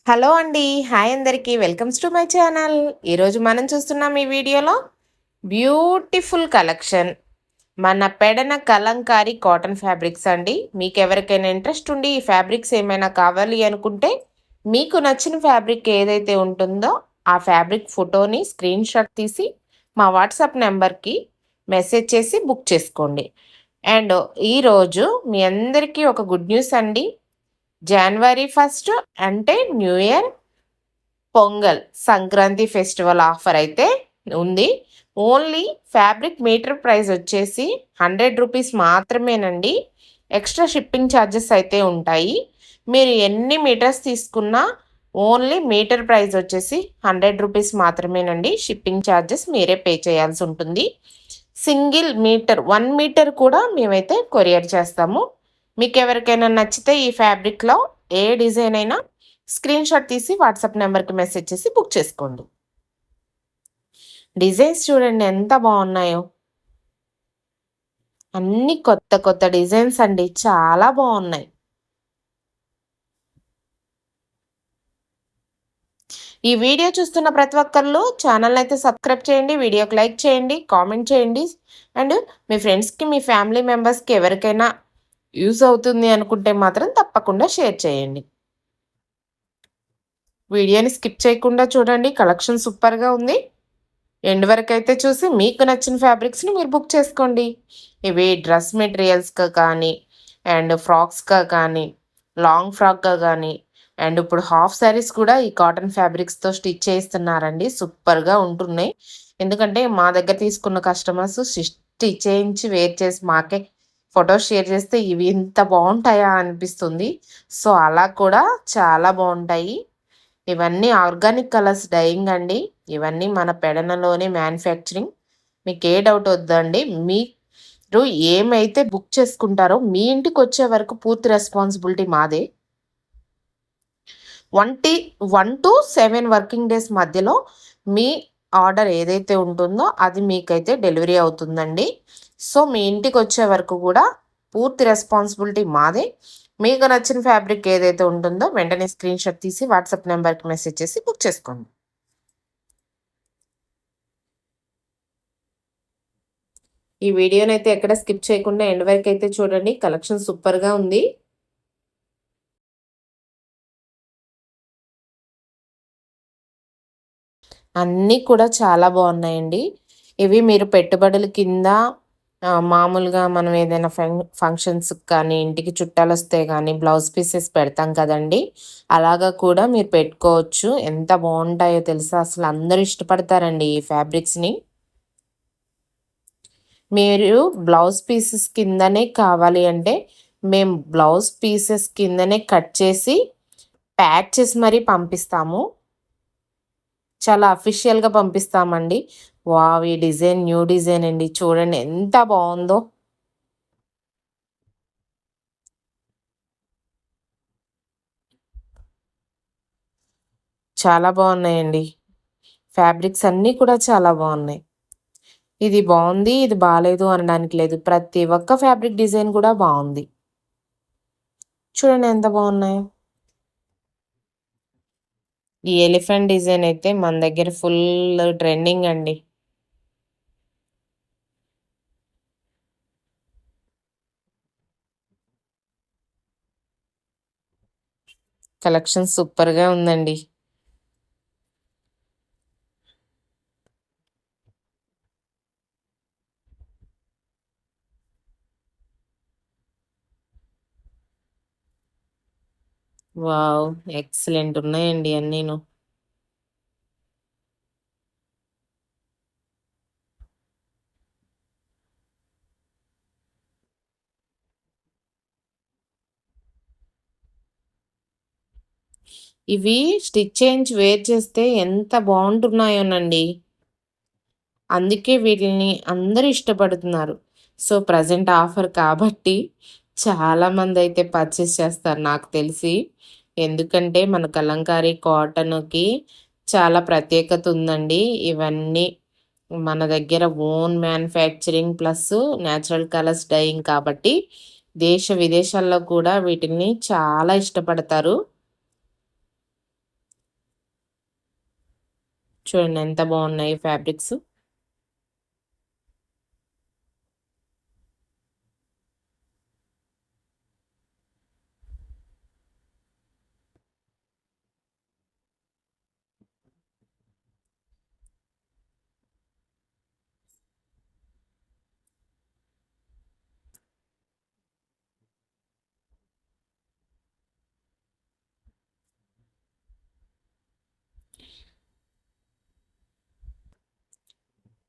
Hello అండి. Hi అందరికీ. Welcomes to my channel. ఈరోజు మనం చూస్తున్నాం ఈ వీడియోలో బ్యూటిఫుల్ కలెక్షన్. మన పెడన కలంకారీ కాటన్ ఫ్యాబ్రిక్స్ అండి. మీకెవరికైనా ఇంట్రెస్ట్ ఉండి ఈ ఫ్యాబ్రిక్స్ ఏమైనా కావాలి అనుకుంటే మీకు నచ్చిన ఫ్యాబ్రిక్ ఏదైతే ఉంటుందో ఆ ఫ్యాబ్రిక్ ఫోటోని స్క్రీన్‌షాట్ తీసి మా వాట్సాప్ నంబర్‌కి మెసేజ్ చేసి బుక్ చేసుకోండి. అండ్ ఈరోజు మీ అందరికీ ఒక గుడ్ న్యూస్ అండి. జనవరి 1 అంటే new year, pongal, Sankranti festival offer అయితే ఉంది. ఓన్లీ ఫ్యాబ్రిక్ మీటర్ ప్రైస్ వచ్చేసి రూ. 100 మాత్రమేనండి. ఎక్స్ట్రా షిప్పింగ్ ఛార్జెస్ అయితే ఉంటాయి. మీరు ఎన్ని మీటర్స్ తీసుకున్నా ఓన్లీ మీటర్ ప్రైస్ వచ్చేసి రూ. 100 మాత్రమేనండి. షిప్పింగ్ ఛార్జెస్ మీరే పే చేయాల్సి ఉంటుంది. సింగిల్ మీటర్ 1 మీటర్ కూడా మేమైతే కొరియర్ చేస్తాము. మీకెవరికైనా నచ్చితే ఈ ఫ్యాబ్రిక్‌లో ఏ డిజైన్ అయినా స్క్రీన్‌షాట్ తీసి వాట్సాప్ నంబర్‌కి మెసేజ్ చేసి బుక్ చేసుకోండి. డిజైన్స్ చూడండి ఎంత బావున్నాయో. అన్నీ కొత్త కొత్త డిజైన్స్ అండి. చాలా బావున్నాయి. ఈ వీడియో చూస్తున్న ప్రతి ఒక్కళ్ళు ఛానల్‌నైతే సబ్స్క్రైబ్ చేయండి. వీడియోకి లైక్ చేయండి, కామెంట్ చేయండి. అండ్ మీ ఫ్రెండ్స్‌కి, మీ ఫ్యామిలీ మెంబర్స్‌కి ఎవరికైనా యూజ్ అవుతుంది అనుకుంటే మాత్రం తప్పకుండా షేర్ చేయండి. వీడియోని స్కిప్ చేయకుండా చూడండి. కలెక్షన్ సూపర్‌గా ఉంది. ఎండ్ వరకైతే చూసి మీకు నచ్చిన ఫ్యాబ్రిక్స్‌ని మీరు బుక్ చేసుకోండి. ఇవి డ్రెస్ మెటీరియల్స్‌గా కానీ, అండ్ ఫ్రాక్స్‌గా కానీ, లాంగ్ ఫ్రాక్‌గా కానీ, అండ్ ఇప్పుడు హాఫ్ సారీస్ కూడా ఈ కాటన్ ఫ్యాబ్రిక్స్‌తో స్టిచ్ చేయిస్తున్నారండి. సూపర్‌గా ఉంటున్నాయి. ఎందుకంటే మా దగ్గర తీసుకున్న కస్టమర్స్ స్టిచ్ చేయించి వేర్ చేసి మాకే ఫోటోస్ షేర్ చేస్తే ఇవి ఇంత బావుంటాయా అనిపిస్తుంది. సో, అలా కూడా చాలా బావుంటాయి. ఇవన్నీ ఆర్గానిక్ కలర్స్ డైయింగ్ అండి. ఇవన్నీ మన పెడనలోనే మ్యానుఫ్యాక్చరింగ్. మీకే డౌట్ వద్దండి. మీరు ఏమైతే బుక్ చేసుకుంటారో మీ ఇంటికొచ్చే వరకు పూర్తి రెస్పాన్సిబిలిటీ మాదే. 1-7 వర్కింగ్ డేస్ మధ్యలో మీ ఆర్డర్ ఏదైతే ఉంటుందో అది మీకైతే డెలివరీ అవుతుందండి. సో, మీ ఇంటికొచ్చే వరకు కూడా పూర్తి రెస్పాన్సిబిలిటీ మాదే. మీకు నచ్చిన ఫ్యాబ్రిక్ ఏదైతే ఉంటుందో వెంటనే స్క్రీన్‌షాట్ తీసి వాట్సాప్ నంబర్‌కి మెసేజ్ చేసి బుక్ చేసుకోండి. ఈ వీడియోనైతే ఎక్కడ స్కిప్ చేయకుండా ఎండ్ వరకైతే చూడండి. కలెక్షన్ సూపర్‌గా ఉంది. అన్నీ కూడా చాలా బావున్నాయండి. ఇవి మీరు పెట్టుబడుల కింద మామూలుగా మనం ఏదైనా ఫంక్షన్స్‌కి కానీ, ఇంటికి చుట్టాలొస్తే గానీ బ్లౌజ్ పీసెస్ పెడతాం కదండీ! అలాగా కూడా మీరు పెట్టుకోవచ్చు. ఎంత బావుంటాయో తెలుసా? అసలు అందరూ ఇష్టపడతారండి ఈ ఫ్యాబ్రిక్స్‌ని. మీరు బ్లౌజ్ పీసెస్ కిందనే కావాలి అంటే, మేము బ్లౌజ్ పీసెస్ కిందనే కట్ చేసి, ప్యాక్ చేసి మరీ పంపిస్తాము. చాలా అఫీషియల్‌గా పంపిస్తామండి. వావ్! ఈ డిజైన్ న్యూ డిజైన్ అండి. చూడండి ఎంత బావుందో. చాలా బావున్నాయండి. ఫ్యాబ్రిక్స్ అన్నీ కూడా చాలా బావున్నాయి. ఇది బావుంది, ఇది బాలేదు అనడానికి లేదు. ప్రతి ఒక్క ఫ్యాబ్రిక్ డిజైన్ కూడా బావుంది. చూడండి ఎంత బావున్నాయో. ఈ ఎలిఫెంట్ డిజైన్ అయితే మన దగ్గర ఫుల్ ట్రెండింగ్ అండి. కలెక్షన్ సూపర్‌గా ఉందండి. వావ్! ఎక్సలెంట్ ఉన్నాయండి అన్నీను. ఇవి స్టిచ్ చేయించి వేర్ చేస్తే ఎంత బావుంటున్నాయోనండి. అందుకే వీటిల్ని అందరూ ఇష్టపడుతున్నారు. సో, ప్రెజెంట్ ఆఫర్ కాబట్టి చాలామందైతే పర్చేస్ చేస్తారు నాకు తెలిసి. ఎందుకంటే మన కలంకారీ కాటన్‌కి చాలా ప్రత్యేకత ఉందండి. ఇవన్నీ మన దగ్గర own manufacturing plus natural colours dyeing కాబట్టి దేశ విదేశాల్లో కూడా వీటిని చాలా ఇష్టపడతారు. చూడండి ఎంత బాగున్నాయి ఫ్యాబ్రిక్స్.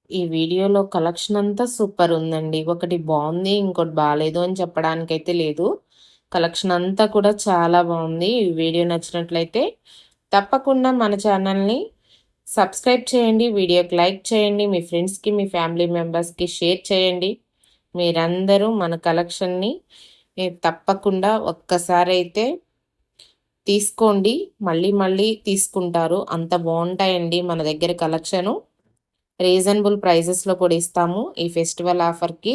ఈ వీడియోలో కలెక్షన్ అంతా సూపర్ ఉందండి. ఒకటి బాగుంది, ఇంకోటి బాలేదు అని చెప్పడానికైతే లేదు. కలెక్షన్ అంతా కూడా చాలా బాగుంది. ఈ వీడియో నచ్చినట్లయితే తప్పకుండా మన ఛానల్ని సబ్స్క్రైబ్ చేయండి, వీడియోకి లైక్ చేయండి, మీ ఫ్రెండ్స్కి మీ ఫ్యామిలీ మెంబర్స్కి షేర్ చేయండి. మీరందరూ మన కలెక్షన్ని తప్పకుండా ఒక్కసారి అయితే తీసుకోండి, మళ్ళీ మళ్ళీ తీసుకుంటారు. అంత బాగుంటాయండి మన దగ్గర కలెక్షను. రీజనబుల్ ప్రైజెస్లో కూడా ఇస్తాము. ఈ ఫెస్టివల్ ఆఫర్కి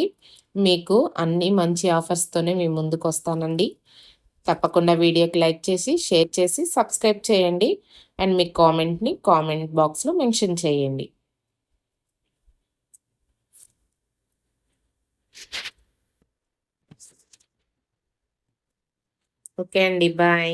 మీకు అన్ని మంచి ఆఫర్స్తోనే మీ ముందుకు వస్తానండి. తప్పకుండా వీడియోకి లైక్ చేసి షేర్ చేసి సబ్స్క్రైబ్ చేయండి. అండ్ మీ కామెంట్ని కామెంట్ బాక్స్లో మెన్షన్ చేయండి. ఓకే అండి, బాయ్.